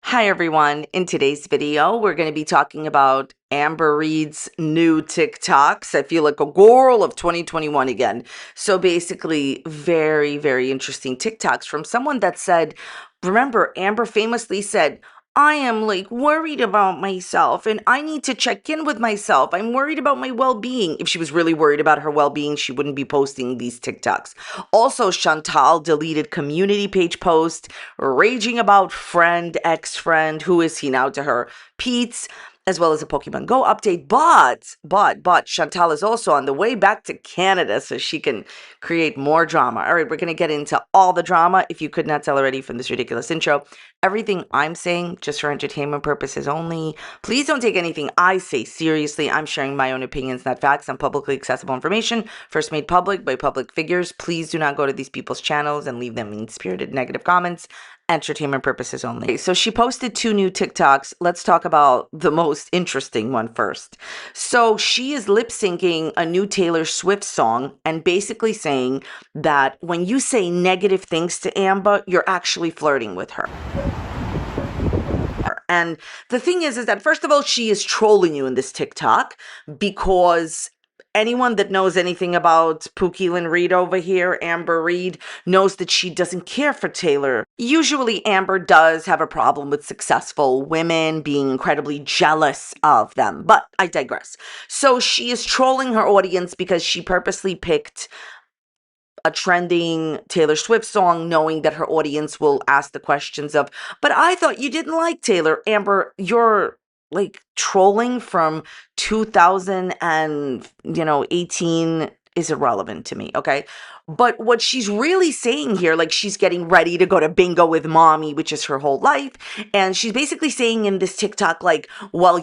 Hi everyone. In today's video, we're going to be talking about Amber Reid's new TikToks. I feel like a girl of 2021 again. So basically, very, very interesting TikToks from someone that said, remember, Amber famously said, I am like worried about myself and I need to check in with myself. I'm worried about my well-being. If she was really worried about her well-being, she wouldn't be posting these TikToks. Also, Chantal deleted community page post raging about ex-friend, who is he now to her, Pete's, as well as a Pokemon Go update. But Chantal is also on the way back to Canada so she can create more drama. All right, we're going to get into all the drama. If you could not tell already from this ridiculous intro, everything I'm saying just for entertainment purposes only. Please don't take anything I say seriously. I'm sharing my own opinions, not facts, on publicly accessible information, first made public by public figures. Please do not go to these people's channels and leave them mean-spirited negative comments. Entertainment purposes only. Okay, so she posted 2 new TikToks. Let's talk about the most interesting one first. So she is lip syncing a new Taylor Swift song and basically saying that when you say negative things to Amber, you're actually flirting with her. And the thing is that first of all, she is trolling you in this TikTok because anyone that knows anything about Pookie Reid over here, Amber Reid, knows that she doesn't care for Taylor. Usually Amber does have a problem with successful women being incredibly jealous of them, but I digress. So she is trolling her audience because she purposely picked a trending Taylor Swift song, knowing that her audience will ask the questions of, but I thought you didn't like Taylor. Amber, you're like trolling from 2018 is irrelevant to me, okay? But what she's really saying here, like she's getting ready to go to bingo with mommy, which is her whole life, and she's basically saying in this TikTok, like, well,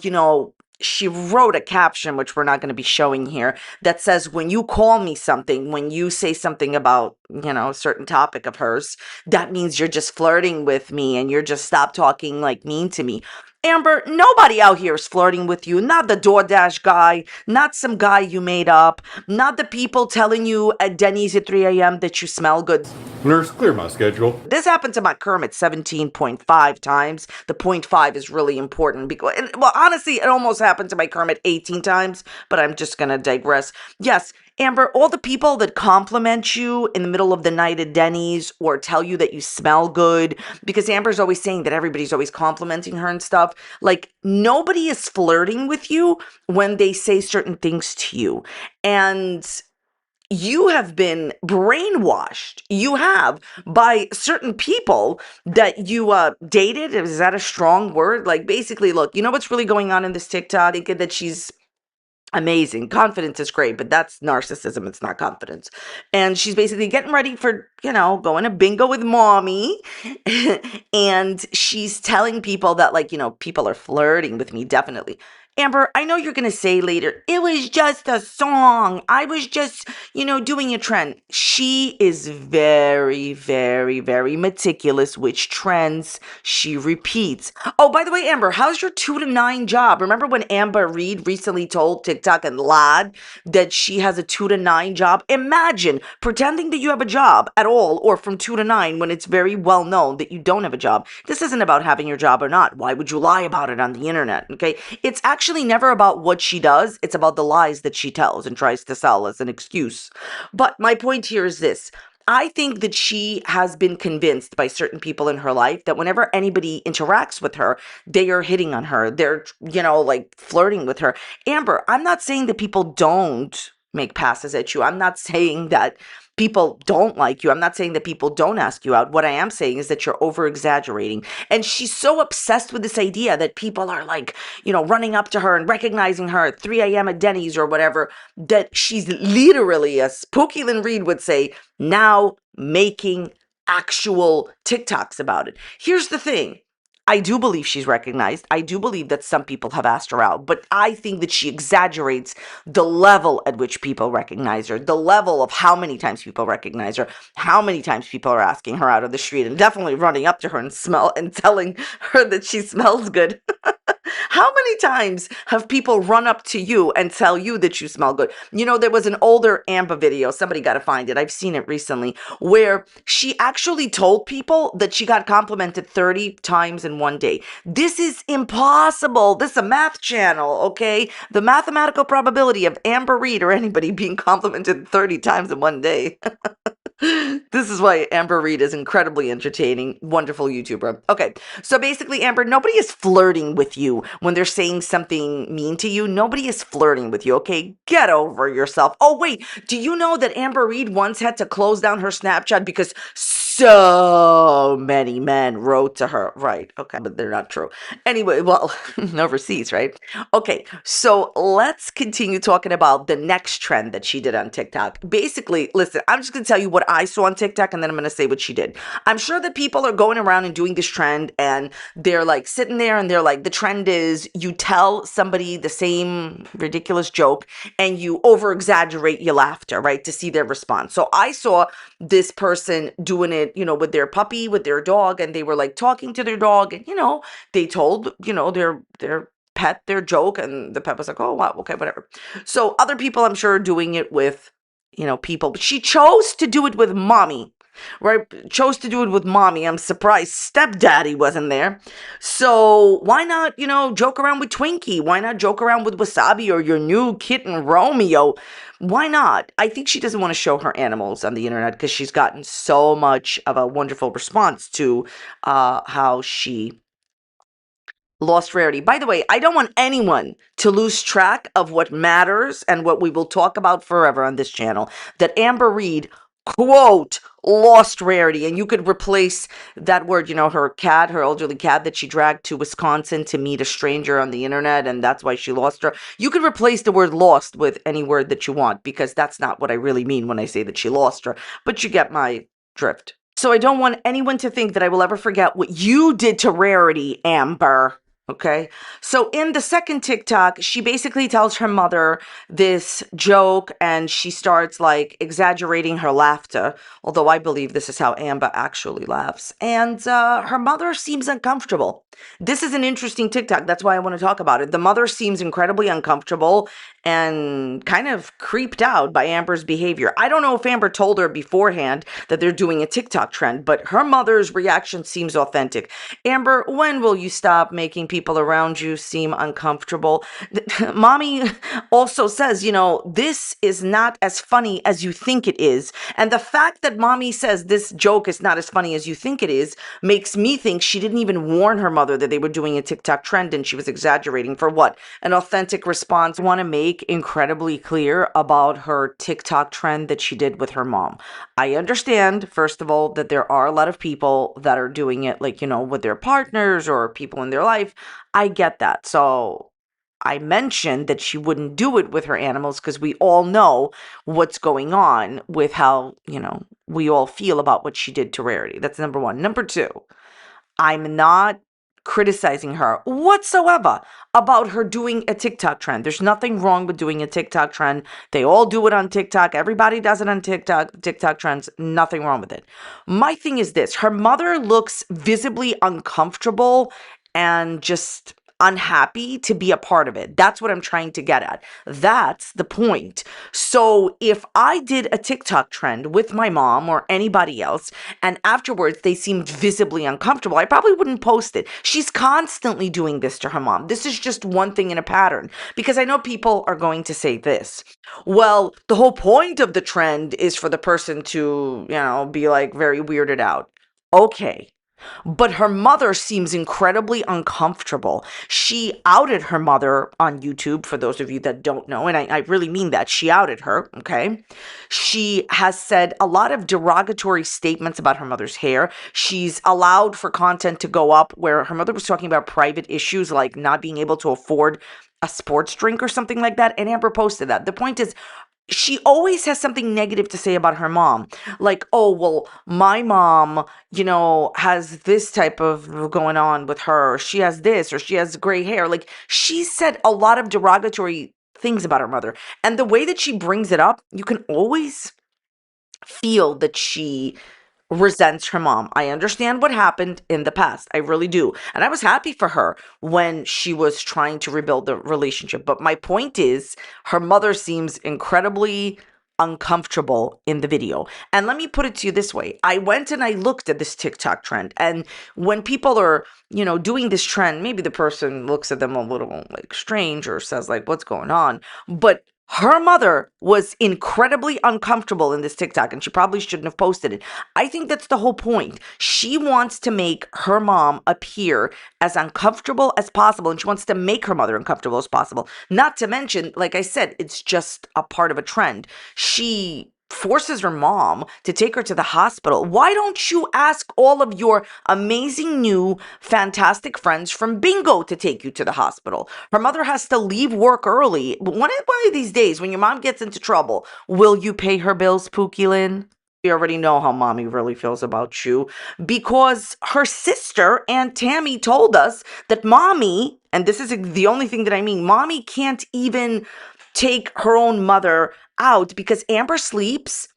she wrote a caption, which we're not going to be showing here, that says, when you call me something, when you say something about, a certain topic of hers, that means you're just flirting with me and you're just stop talking like mean to me. Amber, nobody out here is flirting with you. Not the DoorDash guy, not some guy you made up, not the people telling you at Denny's at 3 a.m. that you smell good. Nurse, clear my schedule. This happened to my Kermit 17.5 times. The 0.5 is really important because, well, honestly, it almost happened to my Kermit 18 times, but I'm just going to digress. Yes, Amber, all the people that compliment you in the middle of the night at Denny's or tell you that you smell good, because Amber's always saying that everybody's always complimenting her and stuff, like nobody is flirting with you when they say certain things to you. And you have been brainwashed. You have by certain people that you dated. Is that a strong word? Like basically, look, you know what's really going on in this TikTok? Thinking that she's amazing. Confidence is great, but that's narcissism. It's not confidence. And she's basically getting ready for, going to bingo with mommy. And she's telling people that, like, people are flirting with me, definitely. Amber, I know you're going to say later, it was just a song. I was just, doing a trend. She is very, very, very meticulous which trends she repeats. Oh, by the way, Amber, how's your 2 to 9 job? Remember when Amber Reid recently told TikTok and Lad that she has a 2 to 9 job? Imagine pretending that you have a job at all or from 2 to 9 when it's very well known that you don't have a job. This isn't about having your job or not. Why would you lie about it on the internet? Okay. It's actually never about what she does. It's about the lies that she tells and tries to sell as an excuse. But my point here is this. I think that she has been convinced by certain people in her life that whenever anybody interacts with her, they are hitting on her. They're, like flirting with her. Amber, I'm not saying that people don't make passes at you. I'm not saying that people don't like you. I'm not saying that people don't ask you out. What I am saying is that you're over exaggerating. And she's so obsessed with this idea that people are like, running up to her and recognizing her at 3 a.m. at Denny's or whatever, that she's literally, as Pookie Reid would say, now making actual TikToks about it. Here's the thing. I do believe she's recognized. I do believe that some people have asked her out, but I think that she exaggerates the level at which people recognize her, the level of how many times people recognize her, how many times people are asking her out of the street and definitely running up to her and telling her that she smells good. How many times have people run up to you and tell you that you smell good? There was an older Amber video. Somebody got to find it. I've seen it recently where she actually told people that she got complimented 30 times in one day. This is impossible. This is a math channel, okay? The mathematical probability of Amber Reid or anybody being complimented 30 times in one day. This is why Amber Reid is incredibly entertaining, wonderful YouTuber. Okay, so basically, Amber, nobody is flirting with you when they're saying something mean to you. Nobody is flirting with you, okay? Get over yourself. Oh, wait, do you know that Amber Reid once had to close down her Snapchat because so many men wrote to her? Right, okay, but they're not true. Anyway, well, overseas, right? Okay, so let's continue talking about the next trend that she did on TikTok. Basically, listen, I'm just going to tell you what I saw on TikTok and then I'm going to say what she did. I'm sure that people are going around and doing this trend and they're like sitting there and they're like, the trend is you tell somebody the same ridiculous joke and you over exaggerate your laughter, right? To see their response. So I saw this person doing it, with their puppy, with their dog, and they were like talking to their dog and, they told, their pet their joke and the pet was like, oh wow, okay, whatever. So other people I'm sure are doing it with people, but she chose to do it with mommy, right? Chose to do it with mommy. I'm surprised stepdaddy wasn't there. So why not joke around with Twinkie? Why not joke around with Wasabi or your new kitten Romeo? Why not? I think she doesn't want to show her animals on the internet because she's gotten so much of a wonderful response to how she lost rarity. By the way, I don't want anyone to lose track of what matters and what we will talk about forever on this channel. That Amber Reid, quote, lost rarity. And you could replace that word, her cat, her elderly cat that she dragged to Wisconsin to meet a stranger on the internet, and that's why she lost her. You could replace the word lost with any word that you want, because that's not what I really mean when I say that she lost her. But you get my drift. So I don't want anyone to think that I will ever forget what you did to Rarity, Amber. Okay. So in the second TikTok, she basically tells her mother this joke and she starts like exaggerating her laughter. Although I believe this is how Amber actually laughs. And her mother seems uncomfortable. This is an interesting TikTok. That's why I want to talk about it. The mother seems incredibly uncomfortable and kind of creeped out by Amber's behavior. I don't know if Amber told her beforehand that they're doing a TikTok trend, but her mother's reaction seems authentic. Amber, when will you stop making people around you seem uncomfortable? Mommy also says, this is not as funny as you think it is. And the fact that mommy says this joke is not as funny as you think it is makes me think she didn't even warn her mother that they were doing a TikTok trend and she was exaggerating for what? An authentic response. I want to make incredibly clear about her TikTok trend that she did with her mom. I understand, first of all, that there are a lot of people that are doing it, like, with their partners or people in their life. I get that. So I mentioned that she wouldn't do it with her animals because we all know what's going on with how, we all feel about what she did to Rarity. That's number one. Number two, I'm not criticizing her whatsoever about her doing a TikTok trend. There's nothing wrong with doing a TikTok trend. They all do it on TikTok. Everybody does it on TikTok trends. Nothing wrong with it. My thing is this. Her mother looks visibly uncomfortable and just unhappy to be a part of it. That's what I'm trying to get at. That's the point. So if I did a TikTok trend with my mom or anybody else, and afterwards they seemed visibly uncomfortable, I probably wouldn't post it. She's constantly doing this to her mom. This is just one thing in a pattern, because I know people are going to say this. Well, the whole point of the trend is for the person to, be like very weirded out. Okay. But her mother seems incredibly uncomfortable. She outed her mother on YouTube, for those of you that don't know, and I really mean that. She outed her, okay? She has said a lot of derogatory statements about her mother's hair. She's allowed for content to go up where her mother was talking about private issues like not being able to afford a sports drink or something like that, and Amber posted that. The point is, she always has something negative to say about her mom. Like, oh, well, my mom, has this type of going on with her. Or she has this, or she has gray hair. Like, she said a lot of derogatory things about her mother. And the way that she brings it up, you can always feel that she resents her mom. I understand what happened in the past. I really do. And I was happy for her when she was trying to rebuild the relationship. But my point is, her mother seems incredibly uncomfortable in the video. And let me put it to you this way. I went and I looked at this TikTok trend. And when people are, doing this trend, maybe the person looks at them a little like strange or says like, what's going on? But her mother was incredibly uncomfortable in this TikTok, and she probably shouldn't have posted it. I think that's the whole point. She wants to make her mom appear as uncomfortable as possible, and she wants to make her mother uncomfortable as possible. Not to mention, like I said, it's just a part of a trend. She forces her mom to take her to the hospital. Why don't you ask all of your amazing new fantastic friends from bingo to take you to the hospital? Her mother has to leave work early. One of these days when your mom gets into trouble, will you pay her bills, Pookie Lynn? We already know how mommy really feels about you, because her sister Aunt Tammy told us that mommy, and this is the only thing that I mean, mommy can't even take her own mother out because Amber sleeps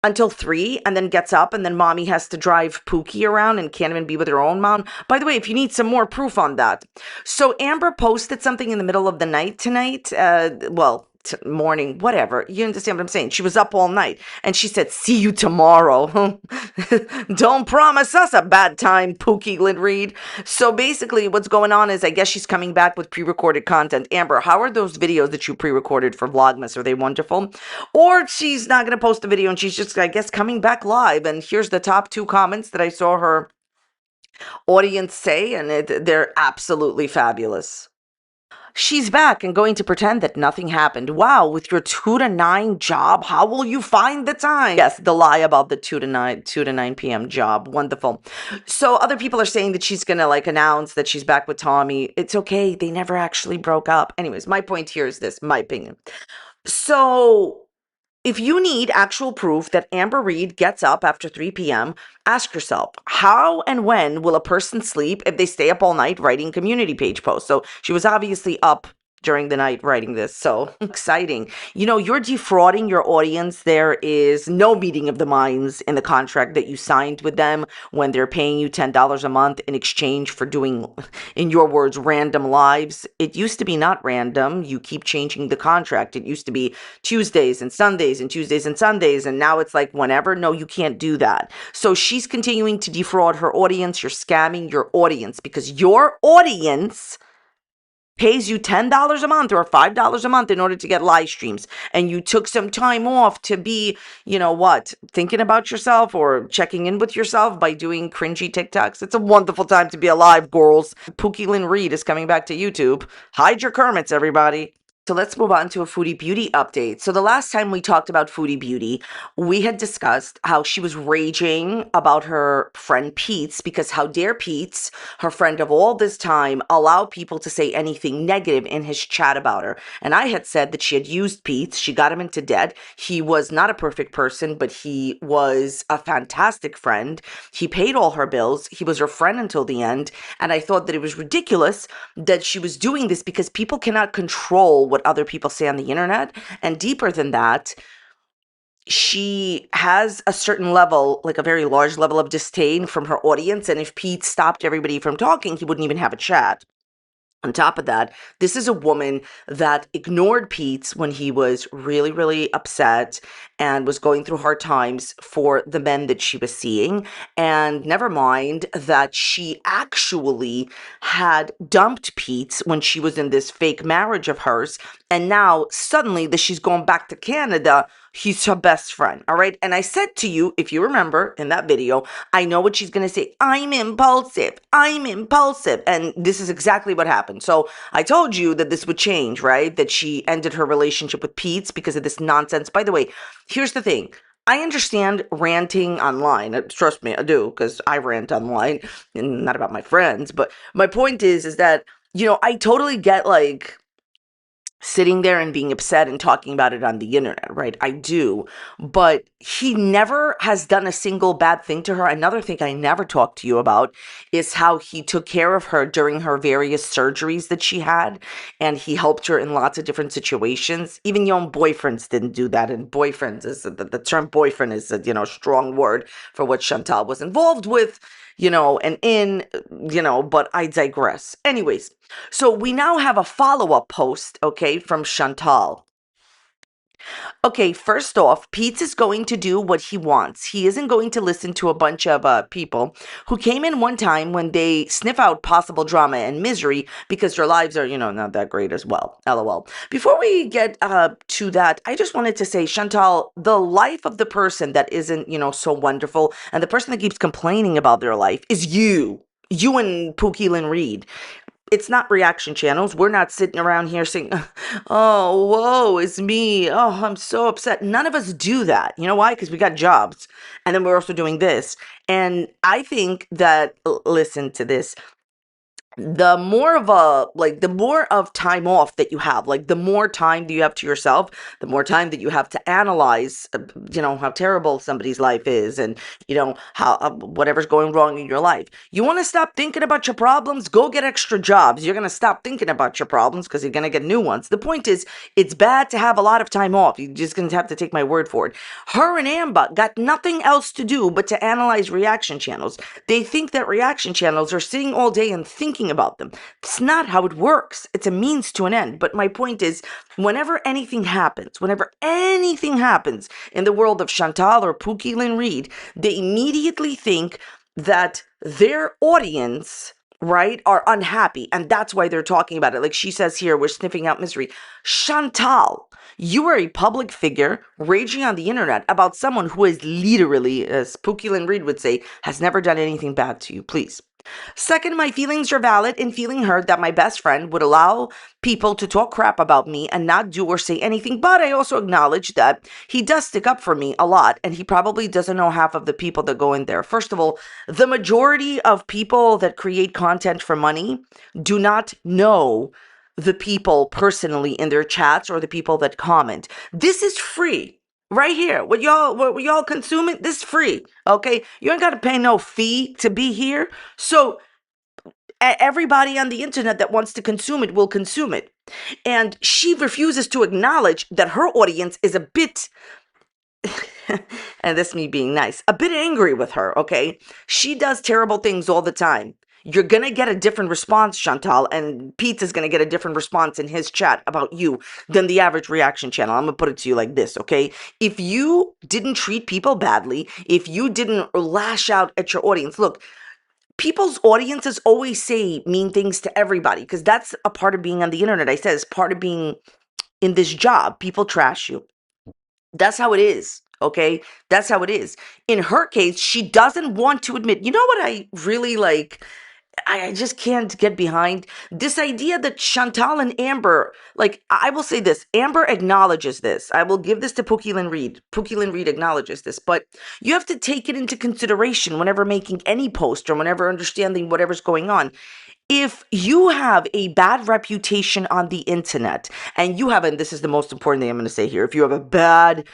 until 3 and then gets up, and then mommy has to drive Pookie around and can't even be with her own mom. By the way, if you need some more proof on that. So Amber posted something in the middle of the night tonight. Morning, whatever. You understand what I'm saying? She was up all night and she said, see you tomorrow. Don't promise us a bad time, Pookie Lynn Reid. So basically what's going on is I guess she's coming back with pre-recorded content. Amber, how are those videos that you pre-recorded for Vlogmas? Are they wonderful? Or she's not going to post a video and she's just, I guess, coming back live. And here's the top 2 comments that I saw her audience say, and they're absolutely fabulous. She's back and going to pretend that nothing happened. Wow, with your 2 to 9 job, how will you find the time? Yes, the lie about the 2 to 9 p.m. job. Wonderful. So other people are saying that she's going to like announce that she's back with Tommy. It's okay. They never actually broke up. Anyways, my point here is this, my opinion. So if you need actual proof that Amber Reid gets up after 3 p.m., ask yourself, how and when will a person sleep if they stay up all night writing community page posts? So she was obviously up during the night writing this. So exciting. You're defrauding your audience. There is no meeting of the minds in the contract that you signed with them when they're paying you $10 a month in exchange for doing, in your words, random lives. It used to be not random. You keep changing the contract. It used to be Tuesdays and Sundays and Tuesdays and Sundays. And now it's like whenever. No, you can't do that. So she's continuing to defraud her audience. You're scamming your audience because your audience pays you $10 a month or $5 a month in order to get live streams, and you took some time off to be, thinking about yourself or checking in with yourself by doing cringy TikToks. It's a wonderful time to be alive, girls. Pookie Lynn Reid is coming back to YouTube. Hide your Kermits, everybody. So let's move on to a Foodie Beauty update. So the last time we talked about Foodie Beauty, we had discussed how she was raging about her friend Pete's, because how dare Pete's, her friend of all this time, allow people to say anything negative in his chat about her. And I had said that she had used Pete's. She got him into debt. He was not a perfect person, but he was a fantastic friend. He paid all her bills. He was her friend until the end. And I thought that it was ridiculous that she was doing this because people cannot control what other people say on the internet. And deeper than that, she has a certain level, like a very large level of disdain from her audience. And if Pete stopped everybody from talking, he wouldn't even have a chat. On top of that, this is a woman that ignored Pete when he was really, really upset and was going through hard times for the men that she was seeing. And never mind that she actually had dumped Pete when she was in this fake marriage of hers. And now suddenly that she's going back to Canada, he's her best friend. All right. And I said to you, if you remember in that video, I know what she's going to say. I'm impulsive. I'm impulsive. And this is exactly what happened. So I told you that this would change, right? That she ended her relationship with Pete's because of this nonsense. By the way, here's the thing. I understand ranting online. Trust me, I do, because I rant online, and not about my friends. But my point is that, I totally get like sitting there and being upset and talking about it on the internet, right? I do. But he never has done a single bad thing to her. Another thing I never talked to you about is how he took care of her during her various surgeries that she had. And he helped her in lots of different situations. Even your own boyfriends didn't do that. And boyfriends is the term boyfriend is a, strong word for what Chantal was involved with, but I digress. Anyways, so we now have a follow-up post, okay, from Chantal. Okay, first off, Pete is going to do what he wants. He isn't going to listen to a bunch of people who came in one time when they sniff out possible drama and misery because their lives are, not that great as well. LOL. Before we get to that, I just wanted to say, Chantal, the life of the person that isn't, so wonderful and the person that keeps complaining about their life is you. You and Pookie Lynn Reid. It's not reaction channels. We're not sitting around here saying, oh, whoa, it's me. Oh, I'm so upset. None of us do that. You know why? Because we got jobs. And then we're also doing this. And I think that, listen to this, the more of time off that you have, like the more time that you have to yourself, the more time that you have to analyze, how terrible somebody's life is and, how whatever's going wrong in your life. You want to stop thinking about your problems? Go get extra jobs. You're going to stop thinking about your problems because you're going to get new ones. The point is, it's bad to have a lot of time off. You're just going to have to take my word for it. Her and Amber got nothing else to do but to analyze reaction channels. They think that reaction channels are sitting all day and thinking about them. It's not how it works. It's a means to an end. But my point is, whenever anything happens in the world of Chantal or Pookie Lynn Reid, they immediately think that their audience, right, are unhappy. And that's why they're talking about it. Like she says here, we're sniffing out misery. Chantal, you are a public figure raging on the internet about someone who is literally, as Pookie Lynn Reid would say, has never done anything bad to you. Please. Second, my feelings are valid in feeling hurt that my best friend would allow people to talk crap about me and not do or say anything, but I also acknowledge that he does stick up for me a lot, and he probably doesn't know half of the people that go in there. First of all, the majority of people that create content for money do not know the people personally in their chats or the people that comment. This is free. Right here, what y'all consuming, this is free, okay? You ain't got to pay no fee to be here. So everybody on the internet that wants to consume it will consume it. And she refuses to acknowledge that her audience is a bit, and this me being nice, a bit angry with her, okay? She does terrible things all the time. You're going to get a different response, Chantal, and Pete is going to get a different response in his chat about you than the average reaction channel. I'm going to put it to you like this, okay? If you didn't treat people badly, if you didn't lash out at your audience, look, people's audiences always say mean things to everybody because that's a part of being on the internet. I said it's part of being in this job. People trash you. That's how it is. Okay. That's how it is. In her case, she doesn't want to admit, you know what I really like? I just can't get behind this idea that Chantal and Amber, like, I will say this, Amber acknowledges this. I will give this to Pookie Lynn Reid. Pookie Lynn Reid acknowledges this, but you have to take it into consideration whenever making any post or whenever understanding whatever's going on. If you have a bad reputation on the internet and you have, and this is the most important thing I'm going to say here, if you have a bad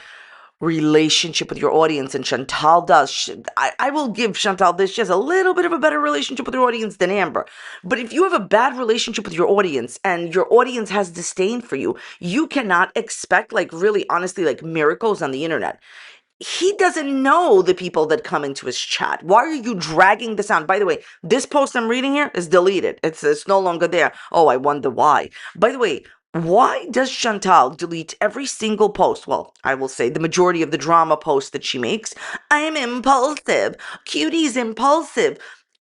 relationship with your audience, and Chantal does. I will give Chantal this. She has a little bit of a better relationship with her audience than Amber. But if you have a bad relationship with your audience and your audience has disdain for you, you cannot expect, like, really honestly, like, miracles on the internet. He doesn't know the people that come into his chat. Why are you dragging this on? By the way, this post I'm reading here is deleted. It's no longer there. Oh, I wonder why. By the way, why does Chantal delete every single post? Well, I will say the majority of the drama posts that she makes. I'm impulsive. Cutie's impulsive.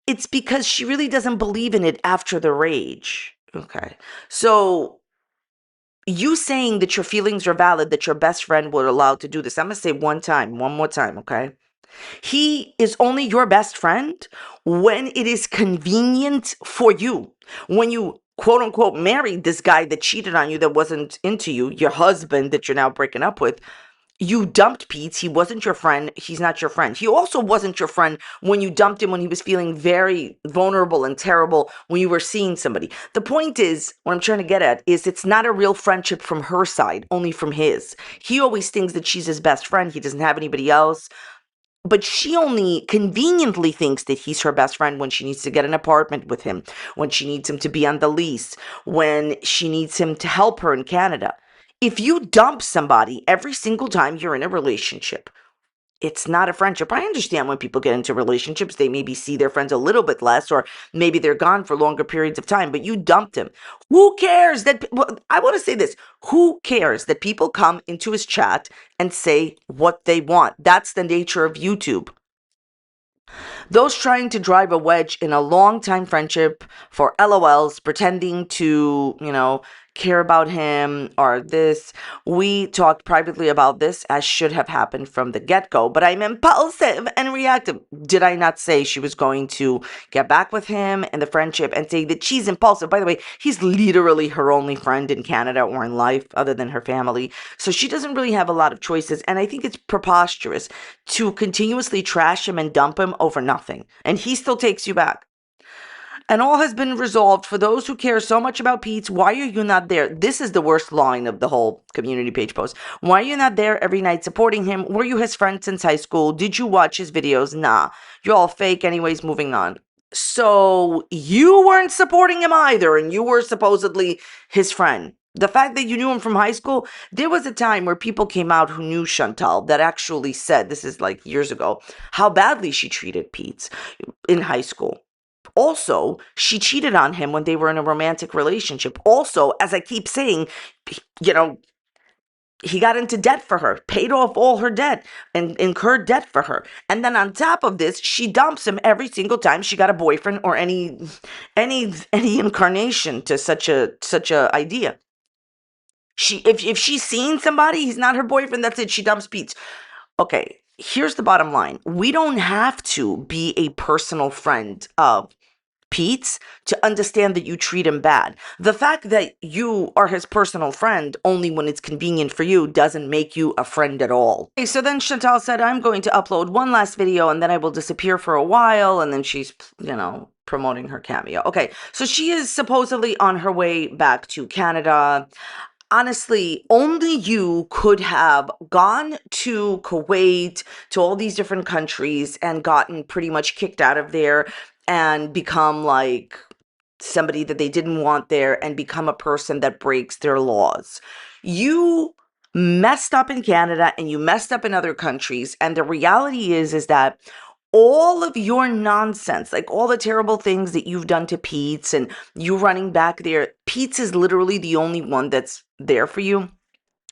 It's because she really doesn't believe in it after the rage. Okay. So you saying that your feelings are valid, that your best friend would allow to do this. I'm going to say one more time, okay? He is only your best friend when it is convenient for you. When you, quote unquote, married this guy that cheated on you, that wasn't into you, your husband that you're now breaking up with. You dumped Pete. He wasn't your friend. He's not your friend. He also wasn't your friend when you dumped him when he was feeling very vulnerable and terrible when you were seeing somebody. The point is, what I'm trying to get at is it's not a real friendship from her side, only from his. He always thinks that she's his best friend. He doesn't have anybody else. But she only conveniently thinks that he's her best friend when she needs to get an apartment with him, when she needs him to be on the lease, when she needs him to help her in Canada. If you dump somebody every single time you're in a relationship, it's not a friendship. I understand when people get into relationships, they maybe see their friends a little bit less, or maybe they're gone for longer periods of time, but you dumped him. Who cares that? Well, I want to say this. Who cares that people come into his chat and say what they want? That's the nature of YouTube. Those trying to drive a wedge in a long-time friendship for LOLs, pretending to, care about him or this. We talked privately about this, as should have happened from the get-go, but I'm impulsive and reactive. Did I not say she was going to get back with him in the friendship and say that she's impulsive? By the way, he's literally her only friend in Canada or in life other than her family. So she doesn't really have a lot of choices. And I think it's preposterous to continuously trash him and dump him over nothing. And he still takes you back. And all has been resolved. For those who care so much about Pete, why are you not there? This is the worst line of the whole community page post. Why are you not there every night supporting him? Were you his friend since high school? Did you watch his videos? Nah. You're all fake anyways, moving on. So you weren't supporting him either, and you were supposedly his friend. The fact that you knew him from high school, there was a time where people came out who knew Chantal that actually said, this is like years ago, how badly she treated Pete in high school. Also, she cheated on him when they were in a romantic relationship. Also, as I keep saying, you know, he got into debt for her, paid off all her debt, and incurred debt for her. And then on top of this, she dumps him every single time she got a boyfriend or any incarnation to such a idea. If she's seen somebody, he's not her boyfriend, that's it. She dumps Pete. Okay, here's the bottom line. We don't have to be a personal friend of Pete's to understand that you treat him bad. The fact that you are his personal friend only when it's convenient for you doesn't make you a friend at all. Okay, so then Chantal said, I'm going to upload one last video and then I will disappear for a while. And then she's, promoting her cameo. Okay, so she is supposedly on her way back to Canada. Honestly, only you could have gone to Kuwait, to all these different countries, and gotten pretty much kicked out of there and become like somebody that they didn't want there and become a person that breaks their laws. You messed up in Canada and you messed up in other countries. And the reality is that all of your nonsense, like all the terrible things that you've done to Pete's and you running back there, Pete's is literally the only one that's there for you.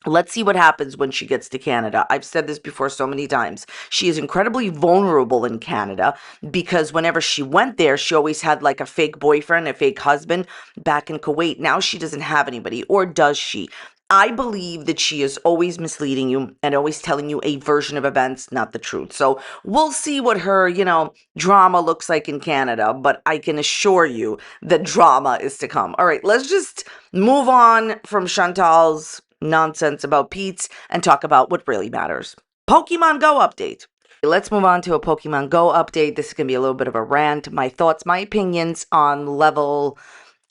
Let's see what happens when she gets to Canada. I've said this before so many times. She is incredibly vulnerable in Canada because whenever she went there, she always had like a fake boyfriend, a fake husband back in Kuwait. Now she doesn't have anybody, or does she? I believe that she is always misleading you and always telling you a version of events, not the truth. So we'll see what her, drama looks like in Canada, but I can assure you that drama is to come. All right, let's just move on from Chantal's nonsense about Pete's and talk about what really matters. Pokemon Go update. Let's move on to a Pokemon Go update. This is going to be a little bit of a rant, my thoughts, my opinions on level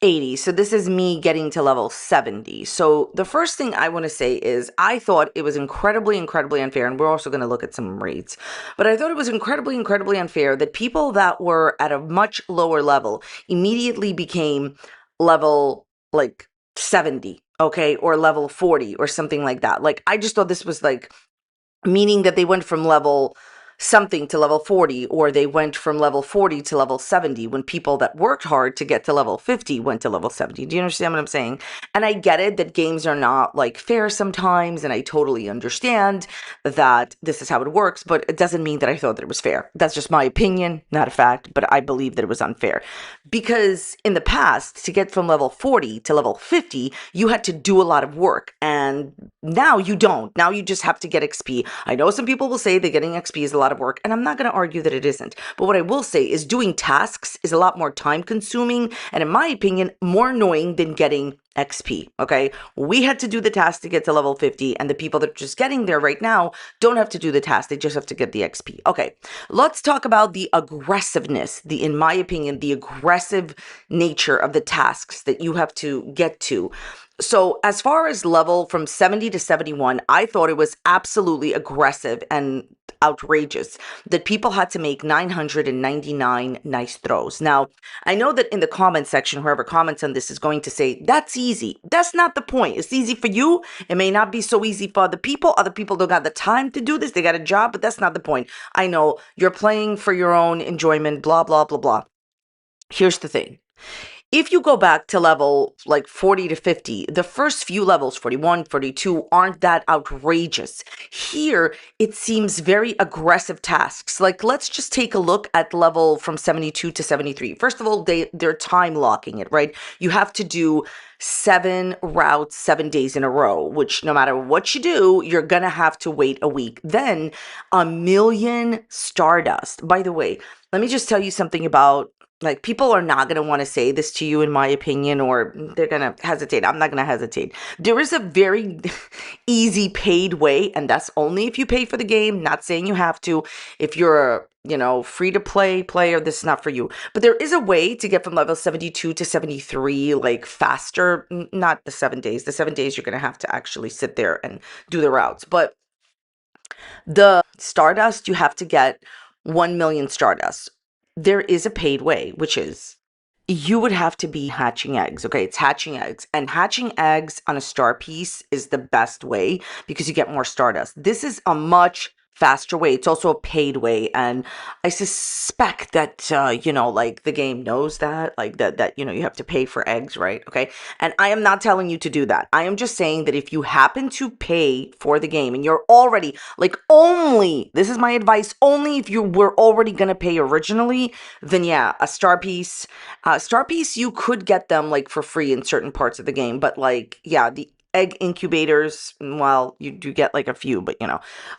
80. So this is me getting to level 70. So the first thing I want to say is I thought it was incredibly, incredibly unfair, and we're also going to look at some rates, but I thought it was incredibly, incredibly unfair that people that were at a much lower level immediately became level like 70, okay, or level 40 or something like that. Like, I just thought this was like meaning that they went from level something to level 40, or they went from level 40 to level 70 when people that worked hard to get to level 50 went to level 70. Do you understand what I'm saying? And I get it that games are not like fair sometimes, and I totally understand that this is how it works, but it doesn't mean that I thought that it was fair. That's just my opinion, not a fact, but I believe that it was unfair. Because in the past, to get from level 40 to level 50, you had to do a lot of work, and now you don't. Now you just have to get XP. I know some people will say that getting XP is a lot lot of work, and I'm not going to argue that it isn't. But what I will say is doing tasks is a lot more time consuming and, in my opinion, more annoying than getting XP. Okay. We had to do the task to get to level 50, and the people that are just getting there right now don't have to do the task. They just have to get the XP. Okay. Let's talk about the aggressiveness, in my opinion, the aggressive nature of the tasks that you have to get to. So, as far as level from 70 to 71, I thought it was absolutely aggressive and outrageous that people had to make 999 nice throws. Now, I know that in the comment section, whoever comments on this is going to say, that's easy. That's not the point. It's easy for you. It may not be so easy for other people. Other people don't got the time to do this. They got a job, but that's not the point. I know you're playing for your own enjoyment, blah, blah, blah, blah. Here's the thing. If you go back to level like 40 to 50, the first few levels, 41, 42, aren't that outrageous. Here, it seems very aggressive tasks. Like, let's just take a look at level from 72 to 73. First of all, they're time locking it, right? You have to do 7 routes 7 days in a row, which no matter what you do, you're gonna have to wait a week. Then 1,000,000 Stardust. By the way, let me just tell you something about, like, people are not going to want to say this to you, in my opinion, or they're going to hesitate. I'm not going to hesitate. There is a very easy paid way, and that's only if you pay for the game. Not saying you have to. If you're a free to play player, this is not for you. But there is a way to get from level 72 to 73, like, faster. Not the 7 days. The 7 days you're going to have to actually sit there and do the routes. But the Stardust, you have to get 1,000,000 Stardust. There is a paid way, which is you would have to be hatching eggs. Okay, it's hatching eggs. And hatching eggs on a star piece is the best way because you get more Stardust. This is a much faster way. It's also a paid way. And I suspect that, like, the game knows that, like, that, you have to pay for eggs, right? Okay. And I am not telling you to do that. I am just saying that if you happen to pay for the game and you're already, like, this is my advice, only if you were already going to pay originally, then yeah, a star piece, you could get them, like, for free in certain parts of the game. But, like, yeah, the egg incubators, well, you do get like a few, but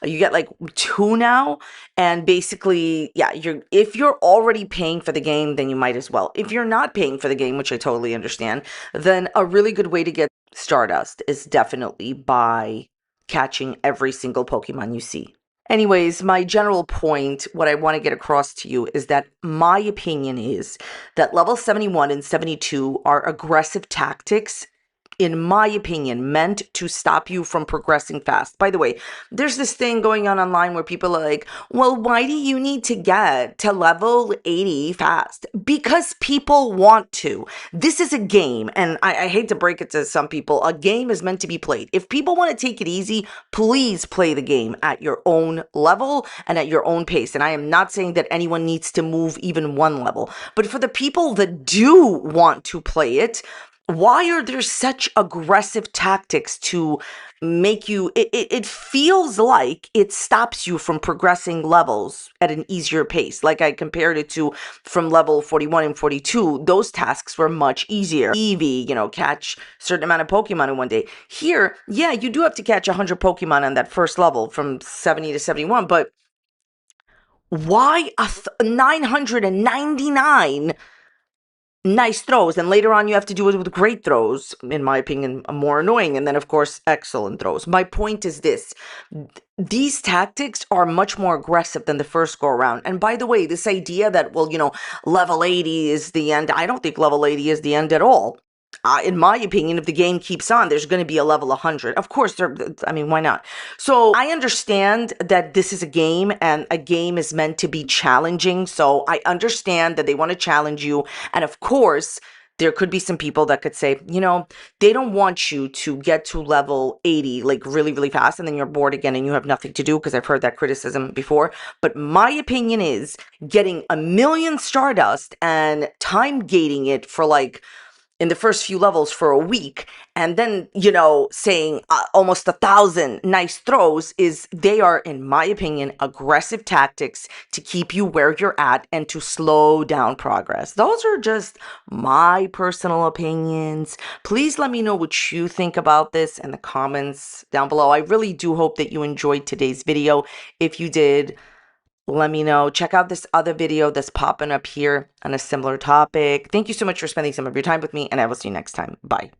you get like 2 now. And basically, yeah, if you're already paying for the game, then you might as well. If you're not paying for the game, which I totally understand, then a really good way to get Stardust is definitely by catching every single Pokemon you see. Anyways, my general point, what I want to get across to you is that my opinion is that level 71 and 72 are aggressive tactics, in my opinion, meant to stop you from progressing fast. By the way, there's this thing going on online where people are like, well, why do you need to get to level 80 fast? Because people want to. This is a game, and I hate to break it to some people, a game is meant to be played. If people want to take it easy, please play the game at your own level and at your own pace. And I am not saying that anyone needs to move even one level, but for the people that do want to play it, why are there such aggressive tactics to make you, it feels like it stops you from progressing levels at an easier pace. Like I compared it to from level 41 and 42, those tasks were much easier. Eevee, catch a certain amount of Pokemon in one day. Here, yeah, you do have to catch 100 Pokemon on that first level from 70 to 71, but why 999 nice throws, and later on you have to do it with great throws, in my opinion, more annoying, and then of course excellent throws. My point is this: these tactics are much more aggressive than the first go around. And by the way, this idea that, well, level 80 is the end, I don't think level 80 is the end at all. In my opinion, if the game keeps on, there's going to be a level 100. Of course, why not? So I understand that this is a game and a game is meant to be challenging. So I understand that they want to challenge you. And of course, there could be some people that could say, they don't want you to get to level 80 like really, really fast, and then you're bored again and you have nothing to do, because I've heard that criticism before. But my opinion is getting 1,000,000 Stardust and time gating it for like in the first few levels for a week, and then, saying almost 1,000 nice throws they are, in my opinion, aggressive tactics to keep you where you're at and to slow down progress. Those are just my personal opinions. Please let me know what you think about this in the comments down below. I really do hope that you enjoyed today's video. If you did, let me know. Check out this other video that's popping up here on a similar topic. Thank you so much for spending some of your time with me, and I will see you next time. Bye.